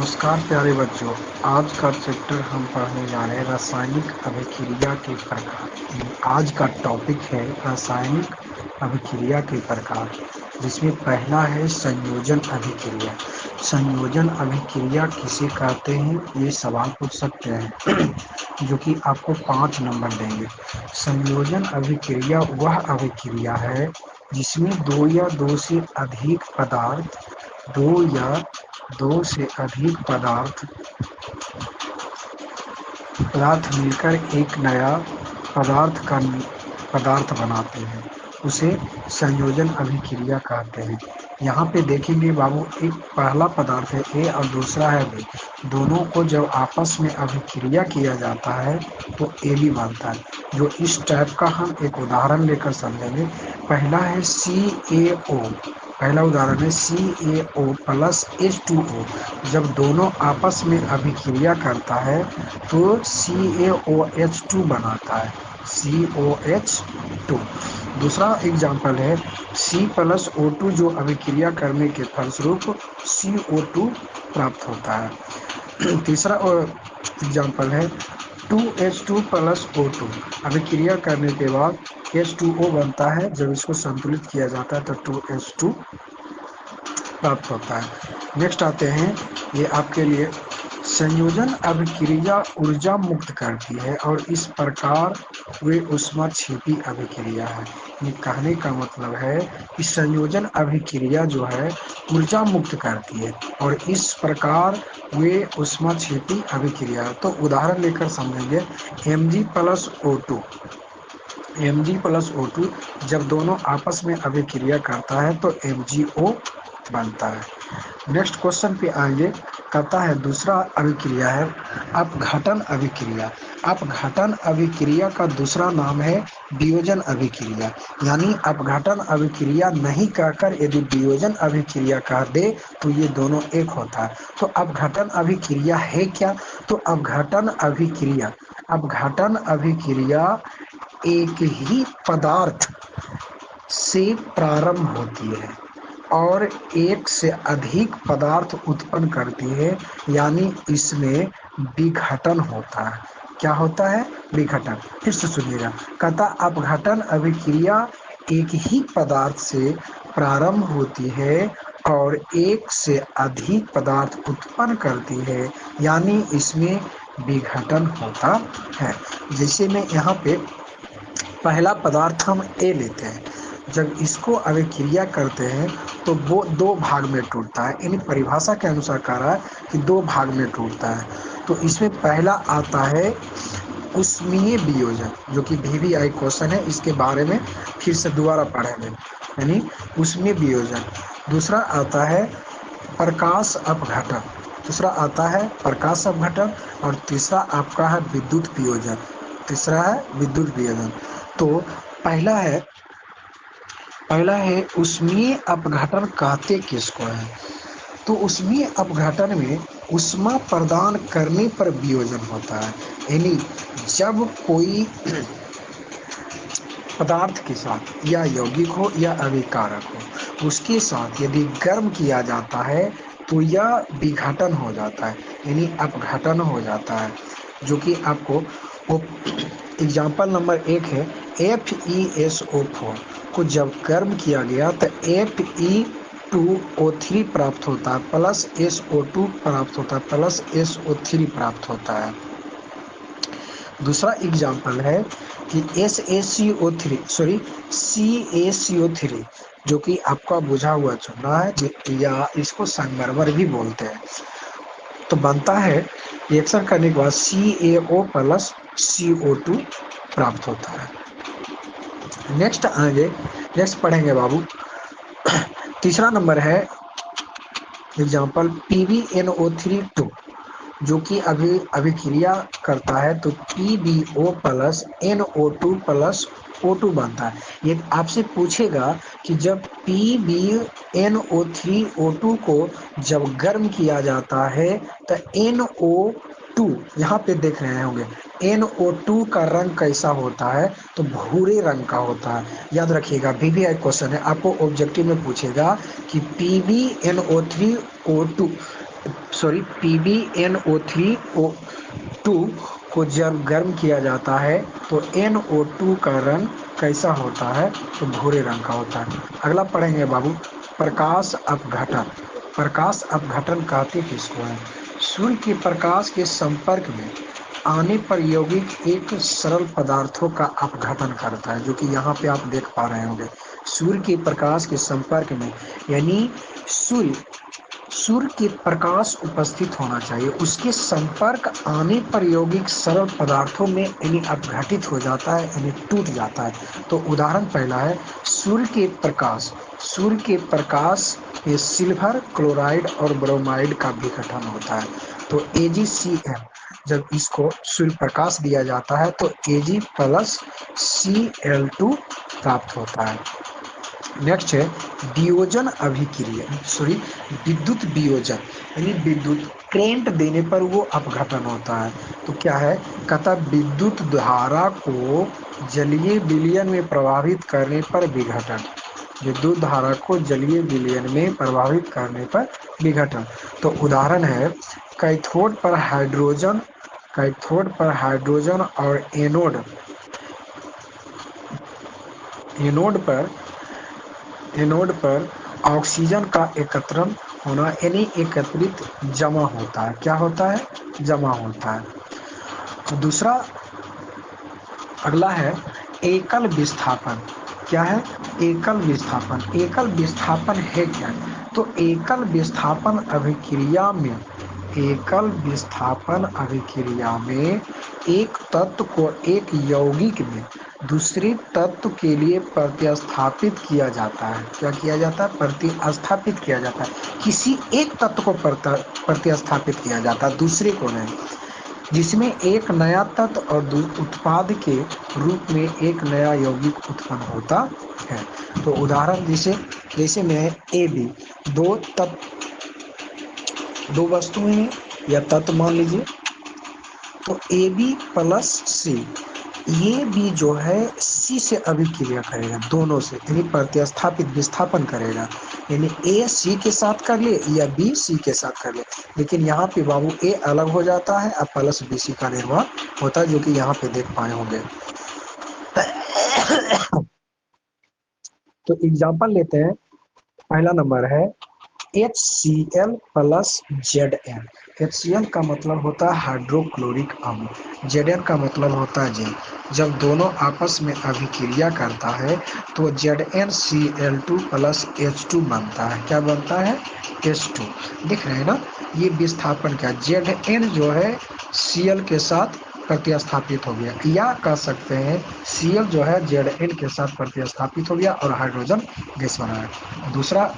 नमस्कार प्यारे बच्चों। आज का चैप्टर हम पढ़ने जा रहे हैं रासायनिक अभिक्रिया के प्रकार। आज का टॉपिक है रासायनिक अभिक्रिया के प्रकार, जिसमें पहला है संयोजन अभिक्रिया। संयोजन अभिक्रिया किसे कहते हैं, ये सवाल पूछ सकते हैं जो कि आपको 5 नंबर देंगे। संयोजन अभिक्रिया वह अभिक्रिया है जिसमें दो या दो से अधिक पदार्थ मिलकर एक नया पदार्थ बनाते हैं, उसे संयोजन अभिक्रिया कहते हैं। यहाँ पे देखेंगे बाबू, एक पहला पदार्थ है ए और दूसरा है बी। दोनों को जब आपस में अभिक्रिया किया जाता है तो ए बी बनता है। जो इस टाइप का हम एक उदाहरण लेकर समझेंगे। पहला है CaO। पहला उदाहरण है CaO प्लस H2O। जब दोनों आपस में अभिक्रिया करता है तो CaOH2 बनाता है, COH2। दूसरा एग्जाम्पल है C प्लस O2, जो अभिक्रिया करने के फलस्वरूप CO2 प्राप्त होता है। तीसरा एग्जाम्पल है 2H2 प्लस O2। अभिक्रिया करने के बाद H2O बनता है। जब इसको संतुलित किया जाता है तो 2H2 प्राप्त होता है। नेक्स्ट आते हैं, ये आपके लिए संयोजन अभिक्रिया ऊर्जा मुक्त करती है और इस प्रकार वे ऊष्माक्षेपी अभिक्रिया है। ये कहने का मतलब है कि संयोजन अभिक्रिया जो है ऊर्जा मुक्त करती है और इस प्रकार वे ऊष्माक्षेपी अभिक्रिया है। तो उदाहरण लेकर समझेंगे। Mg प्लस O2, जब दोनों आपस में अभिक्रिया करता है तो MgO बनता है। नेक्स्ट क्वेश्चन पे आएंगे। कहता है दूसरा अभिक्रिया है अपघटन अभिक्रिया। अपघटन अभिक्रिया का दूसरा नाम है वियोजन अभिक्रिया। यानी अपघटन अभिक्रिया नहीं कहकर यदि वियोजन अभिक्रिया कह दे तो ये दोनों एक होता है। तो अपघटन अभिक्रिया है क्या? तो अपघटन अभिक्रिया एक ही पदार्थ से प्रारंभ होती है और एक से अधिक पदार्थ उत्पन्न करती है, यानी इसमें विघटन होता है। क्या होता है? विघटन। फिर से सुनिएगा। कहता अपघटन अभिक्रिया एक ही पदार्थ से प्रारंभ होती है और एक से अधिक पदार्थ उत्पन्न करती है, यानी इसमें विघटन होता है। जैसे मैं यहाँ पे पहला पदार्थ हम ए लेते हैं। जब इसको अभिक्रिया करते हैं तो वो दो भाग में टूटता है। इन परिभाषा के अनुसार कह रहा है कि दो भाग में टूटता है। तो इसमें पहला आता है उष्मीय वियोजन, जो कि VVI क्वेश्चन है, इसके बारे में फिर से दोबारा पढ़ेंगे, यानी उष्मीय वियोजन। दूसरा आता है प्रकाश अपघटन, और तीसरा आपका है विद्युत वियोजन। तो पहला है उष्मीय अपघटन कहते किसको है? तो उष्मीय अपघटन में ऊष्मा प्रदान करने पर वियोजन होता है। यानी जब कोई पदार्थ के साथ या यौगिक हो या अभिकारक हो, उसके साथ यदि गर्म किया जाता है तो यह विघटन हो जाता है, यानी अपघटन हो जाता है। जो कि आपको एग्जाम्पल नंबर 1 है FeSO4 को जब गर्म किया गया तो Fe2O3 प्राप्त होता है प्लस SO2 प्राप्त होता है प्लस SO3 प्राप्त होता है। दूसरा एग्जाम्पल है कि CaCO3, जो कि आपका बुझा हुआ चूना है या इसको संगमरमर भी बोलते हैं। तो बनता है रिएक्शन करने के बाद CaO प्लस CO2 प्राप्त होता है। नेक्स्ट पढ़ेंगे बाबू। तीसरा नंबर है एग्जाम्पल PbNO3 जो कि अभिक्रिया करता है तो PbO plus NO2 plus O2 बनता है। ये आपसे पूछेगा कि जब PbNO3O2 को जब गर्म किया जाता है तो NO2, यहाँ पे देख रहे होंगे, NO2 का रंग कैसा होता है? तो भूरे रंग का होता है। याद रखिएगा, VVI क्वेश्चन है, आपको ऑब्जेक्टिव में पूछेगा कि PbNO3O2 सॉरी PbNO3O2 को जब गर्म किया जाता है तो NO2 का रंग कैसा होता है? तो भूरे रंग का होता है। अगला पढ़ेंगे बाबू, प्रकाश अपघटन। प्रकाश अपघटन कहते किसको है? सूर्य के प्रकाश के संपर्क में आने पर यौगिक एक सरल पदार्थों का अपघटन करता है, जो कि यहाँ पे आप देख पा रहे होंगे। सूर्य के प्रकाश के संपर्क में, यानी सूर्य सूर्य के प्रकाश उपस्थित होना चाहिए, उसके संपर्क आने पर यौगिक सरल पदार्थों में यानी अपघटित हो जाता है, यानी टूट जाता है। तो उदाहरण पहला है सूर्य के प्रकाश। सूर्य के प्रकाश में सिल्वर क्लोराइड और ब्रोमाइड का विघटन होता है। तो AgCl, जब इसको सूर्य प्रकाश दिया जाता है तो Ag प्लस Cl2 प्राप्त होता है। नेक्स्ट है वियोजन अभिक्रिया, सॉरी विद्युत वियोजन, यानी विद्युत करंट देने पर वो अपघटन होता है। तो क्या है? कहता विद्युत धारा को जलीय विलयन में प्रभावित करने पर विघटन। विद्युत धारा को जलीय विलयन में प्रभावित करने पर विघटन। तो उदाहरण है कैथोड पर हाइड्रोजन और एनोड पर ऑक्सीजन का एकत्रण होना, यानी एकत्रित जमा होता है। क्या होता है? जमा होता है। तो दूसरा अगला है एकल विस्थापन। क्या है? एकल विस्थापन। एकल विस्थापन है क्या? तो एकल विस्थापन अभिक्रिया में एक तत्व को एक यौगिक में दूसरे तत्व के लिए प्रतिस्थापित किया जाता है। क्या किया जाता है? प्रतिस्थापित किया जाता है। किसी एक तत्व को प्रतिस्थापित किया जाता है, दूसरे को नहीं, जिसमें एक नया तत्व और उत्पाद के रूप में एक नया यौगिक उत्पन्न होता है। तो उदाहरण जैसे में ए बी, दो वस्तुएं या तत्व मान लीजिए। तो ए बी प्लस सी, ये भी जो है सी से अभिक्रिया करेगा, दोनों से, यानी प्रतिस्थापित विस्थापन करेगा। यानी ए सी के साथ कर ले या बी सी के साथ कर ले, लेकिन यहाँ पे बाबू ए अलग हो जाता है और प्लस बी सी का निर्माण होता है, जो कि यहाँ पे देख पाए होंगे। तो एग्जाम्पल लेते हैं। पहला नंबर है HCl प्लस Zn। HCl का मतलब होता है हाइड्रोक्लोरिक अम्ल, Zn का मतलब होता है जिंक। जब दोनों आपस में अभिक्रिया करता है तो ZnCl2 प्लस H2 बनता है। क्या बनता है? H2। दिख रहे हैं ना? ये विस्थापन का Zn जो है Cl के साथ प्रतिस्थापित हो गया, या कह सकते हैं Cl जो है Zn के साथ प्रतिस्थापित हो गया और हाइड्रोजन गैस बना है। दूसरा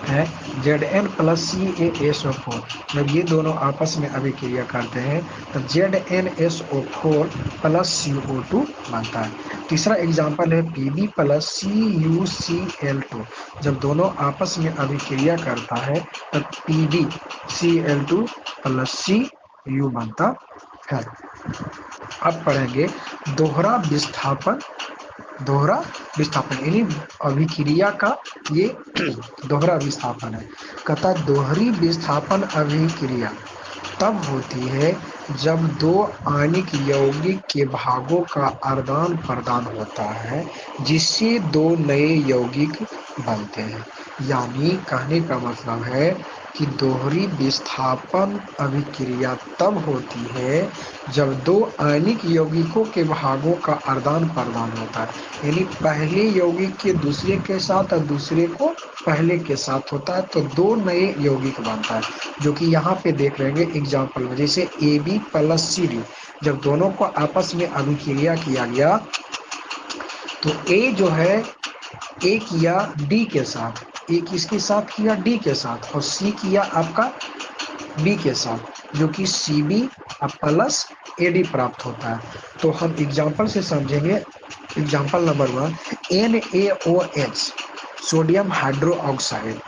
है Zn प्लस CaSO4। जब ये दोनों आपस में अभिक्रिया करते हैं तो ZnSO4 प्लस CO2 बनता है। तीसरा एग्जाम्पल है Pb प्लस CuCl2। जब दोनों आपस में अभिक्रिया करता है तो PbCl2 प्लस Cu बनता है। अब पढ़ेंगे दोहरा विस्थापन। दोहरा विस्थापन यानी अभिक्रिया का ये दोहरा विस्थापन है। कहता दोहरी विस्थापन अभिक्रिया तब होती है जब दो आणविक यौगिक के भागों का आदान प्रदान होता है, जिससे दो नए यौगिक बनते हैं। यानी कहने का मतलब है कि दोहरी विस्थापन अभिक्रिया तब होती है जब दो आणविक यौगिकों के भागों का आदान प्रदान होता है, यानी पहले यौगिक के दूसरे के साथ और दूसरे को पहले के साथ होता है, तो दो नए यौगिक बनता है, जो कि यहाँ पे देख रहे हैं एग्जाम्पल में। जैसे AB प्लस CD, जब दोनों को आपस में अभिक्रिया किया गया तो A जो है A किया D के साथ, A किसके साथ किया? D के साथ, और C किया आपका B के साथ, जो कि CB प्लस AD प्राप्त होता है। तो हम एग्जाम्पल से समझेंगे। Example number 1, NaOH sodium hydroxide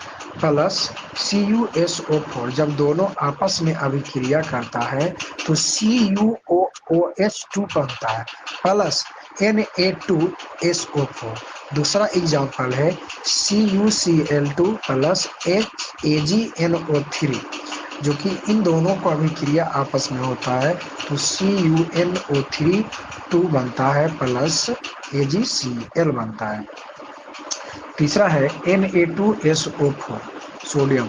plus CuSO4, जब दोनों आपस में अभिक्रिया करता है तो CuOH2 बनता है प्लस Na2SO4। दूसरा एग्जाम्पल है CuCl2 प्लस AgNO3 जो कि इन दोनों को अभिक्रिया आपस में होता है तो CuNO3 2 बनता है प्लस AgCl बनता है। तीसरा है Na2SO4 सोडियम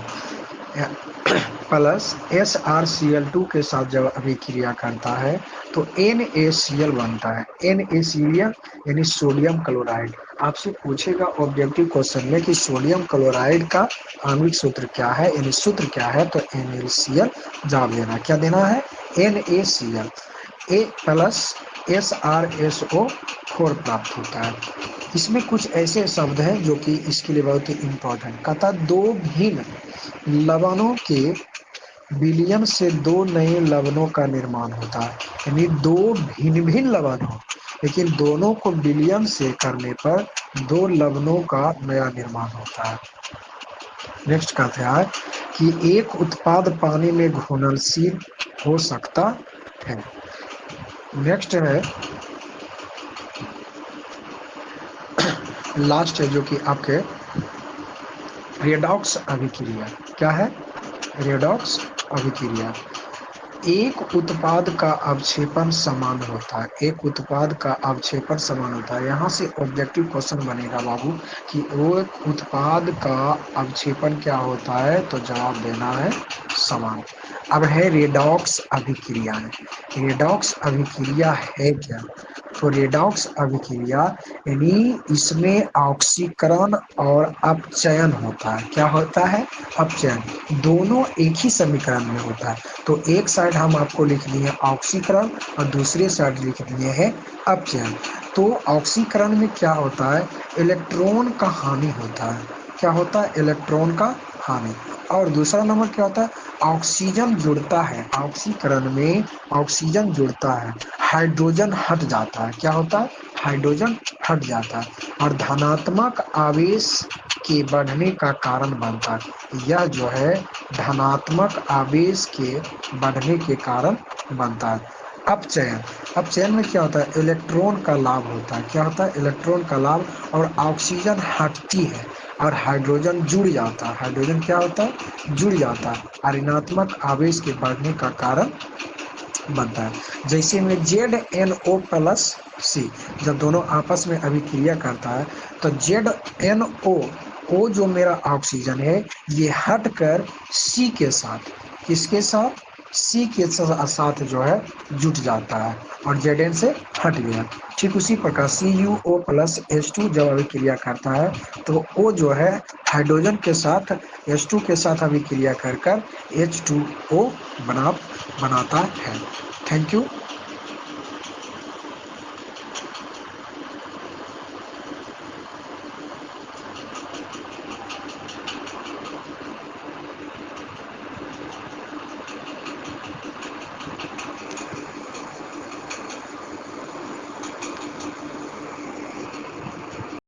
प्लस SrCl2 के साथ जब अभिक्रिया करता है तो NaCl बनता है। NaCl यानी सोडियम क्लोराइड। आपसे पूछेगा ऑब्जेक्टिव क्वेश्चन में कि सोडियम क्लोराइड का आणविक सूत्र क्या है, यानी सूत्र क्या है, तो NaCl जवाब देना। क्या देना है? NaCl ए प्लस SrSO4 प्राप्त होता है। इसमें कुछ ऐसे शब्द हैं जो कि इसके लिए बहुत ही इम्पोर्टेंट। कहता दो भिन्न लवणों के विलयन से दो नए लवणों का निर्माण होता है। यानी दो भिन्न भिन्न लवण हो लेकिन दोनों को विलयन से करने पर दो लवणों का नया निर्माण होता है। नेक्स्ट कहते हैं कि एक उत्पाद पानी में घुलनशील हो सकता है। नेक्स्ट है लास्ट है जो कि आपके रेडॉक्स अभिक्रिया। क्या है? रेडॉक्स अभिक्रिया। एक उत्पाद का अवक्षेपण समान होता है। एक उत्पाद का अवक्षेपण समान होता है। यहाँ से ऑब्जेक्टिव क्वेश्चन बनेगा बाबू कि वो उत्पाद का अवक्षेपण क्या होता है, तो जवाब देना है समान। अब है रेडॉक्स अभिक्रिया। रेडॉक्स अभिक्रिया है क्या? तो रेडॉक्स अभिक्रिया यानी इसमें ऑक्सीकरण और अपचयन होता है। क्या होता है? अपचयन। दोनों एक ही समीकरण में होता है। तो एक साइड हम आपको लिख दिए ऑक्सीकरण और दूसरे साइड लिख दिए हैं अपचयन। तो ऑक्सीकरण में क्या होता है? इलेक्ट्रॉन का हानि होता है। क्या होता है? इलेक्ट्रॉन का हानि। और दूसरा नंबर क्या होता है? ऑक्सीजन जुड़ता है। ऑक्सीकरण में ऑक्सीजन जुड़ता है, हाइड्रोजन हट जाता है। क्या होता है? हाइड्रोजन हट जाता है और धनात्मक आवेश के बढ़ने का कारण बनता है। यह जो है धनात्मक आवेश के बढ़ने के कारण बनता है। अपचयन। अपचयन में क्या होता है? इलेक्ट्रॉन का लाभ होता है। क्या होता है? इलेक्ट्रॉन का लाभ। और ऑक्सीजन हटती है और हाइड्रोजन जुड़ जाता है। हाइड्रोजन क्या होता है? जुड़ जाता है और ऋणात्मक आवेश के बढ़ने का कारण बनता है। जैसे में ZnO प्लस सी जब दोनों आपस में अभिक्रिया करता है तो ZnO O जो मेरा ऑक्सीजन है ये हटकर C के साथ, किसके साथ? C के साथ जो है जुट जाता है और Zn से हट गया। ठीक उसी प्रकार CuO प्लस H2 जब अभिक्रिया करता है तो O जो है हाइड्रोजन के साथ H2 के साथ अभिक्रिया कर H2O बनाता है। Thank you.